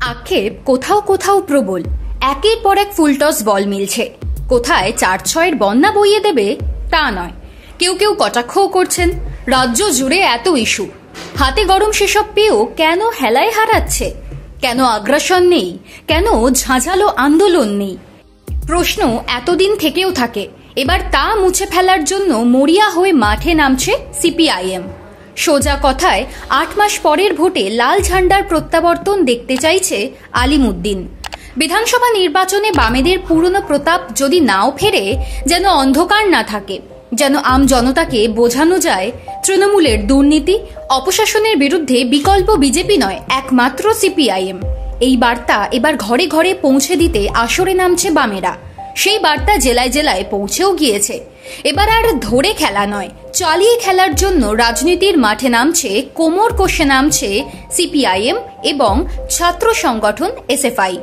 আক্ষেপ কোথাও কোথাও প্রবল, একের পর এক ফুলটস বল মিলছে। কোথায় 4-6-এর বন্যা বইয়ে দেবে তা নয়, কেউ কেউ কটাক্ষও করছেন। রাজ্য জুড়ে এত ইস্যু, হাতে গরম সেসব পেয়েও কেন হেলায় হারাচ্ছে? কেন আগ্রাসন নেই? কেন ঝাঁঝালো আন্দোলন নেই? প্রশ্ন এতদিন থেকেও থাকে। এবার তা মুছে ফেলার জন্য মরিয়া হয়ে মাঠে নামছে সিপিআইএম। সোজা কথায় 8 মাস পরের ভোটে লাল ঝান্ডার প্রত্যাবর্তন দেখতে চাইছে আলিমুদ্দিন। বিধানসভা নির্বাচনে বামেদের পুরনো প্রতাপ যদি নাও ফেরে, যেন অন্ধকার না থাকে, যেন আম জনতাকে বোঝানো যায় তৃণমূলের দুর্নীতি অপশাসনের বিরুদ্ধে বিকল্প বিজেপি নয়, একমাত্র সিপিআইএম। এই বার্তা এবার ঘরে ঘরে পৌঁছে দিতে আসরে নামছে বামেরা। সেই বার্তা জেলায় জেলায় পৌঁছেও গিয়েছে। এবার আর ধরে খেলা নয়, চালিয়ে খেলার জন্য রাজনীতির মাঠে নামছে, কোমর কষে নামছে সিপিআইএম এবং ছাত্র সংগঠন এসএফআই।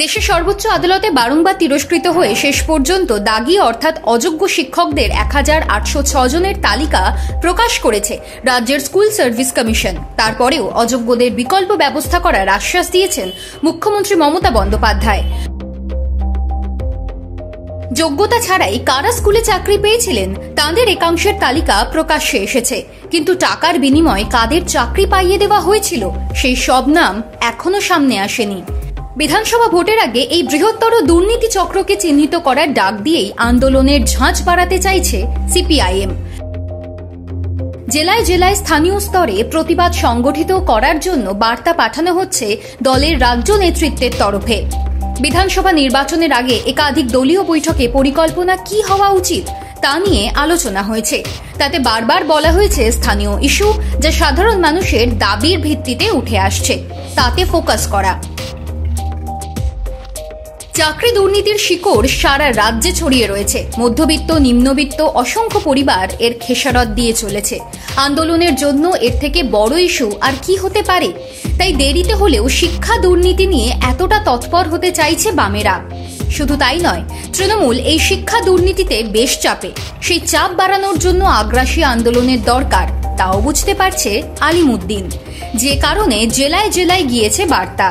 দেশের সর্বোচ্চ আদালতে বারংবার তিরস্কৃত হয়ে শেষ পর্যন্ত দাগি অর্থাৎ অযোগ্য শিক্ষকদের 1806 জনের তালিকা প্রকাশ করেছে রাজ্যের স্কুল সার্ভিস কমিশন। তারপরেও অযোগ্যদের বিকল্প ব্যবস্থা করার আশ্বাস দিয়েছেন মুখ্যমন্ত্রী মমতা বন্দ্যোপাধ্যায়। যোগ্যতা ছাড়াই কারা স্কুলে চাকরি পেয়েছিলেন তাদের একাংশের তালিকা প্রকাশ্যে এসেছে, কিন্তু টাকার বিনিময়ে কাদের চাকরি পাইয়ে দেওয়া হয়েছিল সেই সব নাম এখনো সামনে আসেনি। বিধানসভা ভোটের আগে এই বৃহত্তর দুর্নীতি চক্রকে চিহ্নিত করার ডাক দিয়েই আন্দোলনের ঝাঁঝ বাড়াতে চাইছে সিপিআইএম। জেলায় জেলায় স্থানীয় স্তরে প্রতিবাদ সংগঠিত করার জন্য বার্তা পাঠানো হচ্ছে দলের রাজ্য নেতৃত্বের তরফে। বিধানসভা নির্বাচনের আগে একাধিক দলীয় বৈঠকে পরিকল্পনা কি হওয়া উচিত তা নিয়ে আলোচনা হয়েছে। তাতে বারবার বলা হয়েছে স্থানীয় ইস্যু যা সাধারণ মানুষের দাবির ভিত্তিতে উঠে আসছে তাতে ফোকাস করা। চাকরি দুর্নীতির শিকড় সারা রাজ্যে ছড়িয়ে রয়েছে। মধ্যবিত্ত, নিম্নবিত্ত অসংখ্য পরিবার এর খেসারত দিয়ে চলেছে। আন্দোলনের জন্য এর থেকে বড় ইস্যু আর কি হতে পারে? তাই দেরিতে হলেও শিক্ষা দুর্নীতি নিয়ে এতটা তৎপর হতে চাইছে বামেরা। শুধু তাই নয়, তৃণমূল এই শিক্ষা দুর্নীতিতে বেশ চাপে। সেই চাপ বাড়ানোর জন্য আগ্রাসী আন্দোলনের দরকার তাও বুঝতে পারছে আলিমুদ্দিন, যে কারণে জেলায় জেলায় গিয়েছে বার্তা।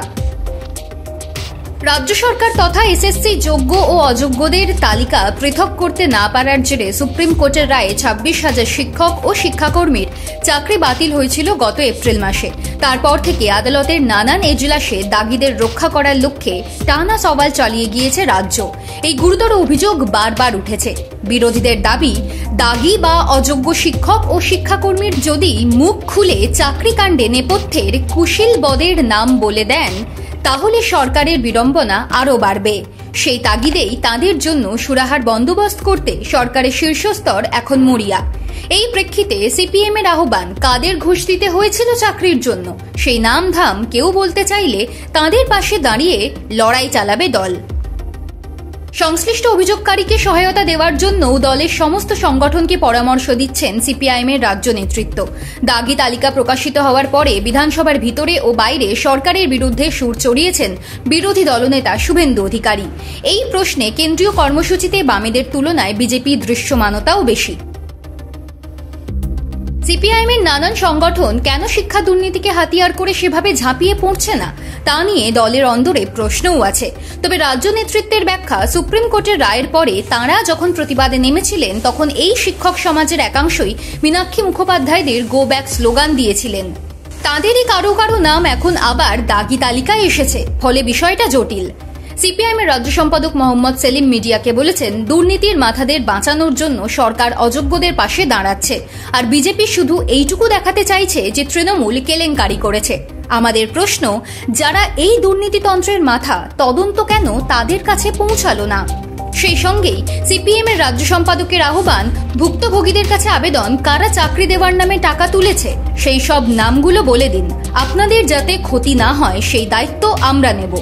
রাজ্য সরকার তথা এসএসসি যোগ্য ও অযোগ্যদের তালিকা পৃথক করতে না পারার জেরে সুপ্রিম কোর্টের রায়ে 26,000 শিক্ষক ও শিক্ষাকর্মীর চাকরি বাতিল হয়েছিল গত এপ্রিল মাসে। তারপর থেকে আদালতের নানান এজলাসে দাগিদের রক্ষা করার লক্ষ্যে টানা সওয়াল চালিয়ে গিয়েছে রাজ্য। এই গুরুতর অভিযোগ বারবার উঠেছে। বিরোধীদের দাবি, দাগি বা অযোগ্য শিক্ষক ও শিক্ষাকর্মীর যদি মুখ খুলে চাকরিকাণ্ডে নেপথ্যের কুশীল বদের নাম বলে দেন তাহলে সরকারের বিড়ম্বনা আরও বাড়বে। সেই তাগিদেই তাঁদের জন্য সুরাহার বন্দোবস্ত করতে সরকারের শীর্ষস্তর এখন মরিয়া। এই প্রেক্ষিতে সিপিএম এর আহ্বান, কাদের ঘুষ দিতে হয়েছিল চাকরির জন্য সেই নাম ধাম কেউ বলতে চাইলে তাঁদের পাশে দাঁড়িয়ে লড়াই চালাবে দল। সংশ্লিষ্ট অভিযোগকারীকে সহায়তা দেওয়ার জন্য দলের সমস্ত সংগঠনকে পরামর্শ দিচ্ছেন সিপিআইএম এর রাজ্য নেতৃত্ব। দাগি তালিকা প্রকাশিত হওয়ার পরে বিধানসভার ভিতরে ও বাইরে সরকারের বিরুদ্ধে সুর চড়িয়েছেন বিরোধী দলনেতা শুভেন্দু অধিকারী। এই প্রশ্নে কেন্দ্রীয় কর্মসূচিতে বামেদের তুলনায় বিজেপির দৃশ্যমানতাও বেশি। সিপিআইএম এর নানান সংগঠন কেন শিক্ষা দুর্নীতিকে হাতিয়ার করে সেভাবে ঝাঁপিয়ে পড়ছে না তা নিয়ে দলের অন্দরে প্রশ্নও আছে। তবে রাজ্য নেতৃত্বের ব্যাখ্যা, সুপ্রিম কোর্টের রায়ের পরে তাঁরা যখন প্রতিবাদে নেমেছিলেন তখন এই শিক্ষক সমাজের একাংশই মীনাক্ষী মুখোপাধ্যায়দের গো ব্যাক স্লোগান দিয়েছিলেন। তাঁদেরই কারো কারো নাম এখন আবার দাগি তালিকায় এসেছে, ফলে বিষয়টা জটিল। সিপিআইএম এর রাজ্য সম্পাদক মোহাম্মদ সেলিম মিডিয়াকে বলেছেন, দুর্নীতির মাথাদের বাঁচানোর জন্য সরকার অযোগ্যদের পাশে দাঁড়াচ্ছে, আর বিজেপি শুধু এইটুকু দেখাতে চাইছে যে তৃণমূল কেলেঙ্কারি করেছে। আমাদের প্রশ্ন, যারা এই দুর্নীতিতন্ত্রের মাথা, তদন্ত কেন তাদের কাছে পৌঁছালো না? সেই সঙ্গেই সিপিএম এর রাজ্য সম্পাদকের আহ্বান, ভুক্তভোগীদের কাছে আবেদন, কারা চাকরি দেওয়ার নামে টাকা তুলেছে সেই সব নামগুলো বলে দিন। আপনাদের যাতে ক্ষতি না হয় সেই দায়িত্ব আমরা নেব।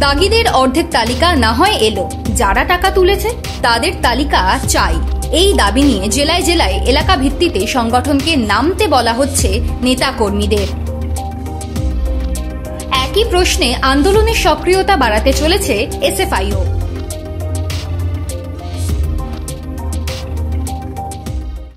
দাগিদের অর্ধেক তালিকা না হয় এলো, যারা টাকা তুলেছে তাদের তালিকা চাই। এই দাবি নিয়ে জেলায় জেলায় এলাকা ভিত্তিতে সংগঠনকে নামতে বলা হচ্ছে নেতা কর্মীদের। একই প্রশ্নে আন্দোলনের সক্রিয়তা বাড়াতে চলেছে এসএফআইও।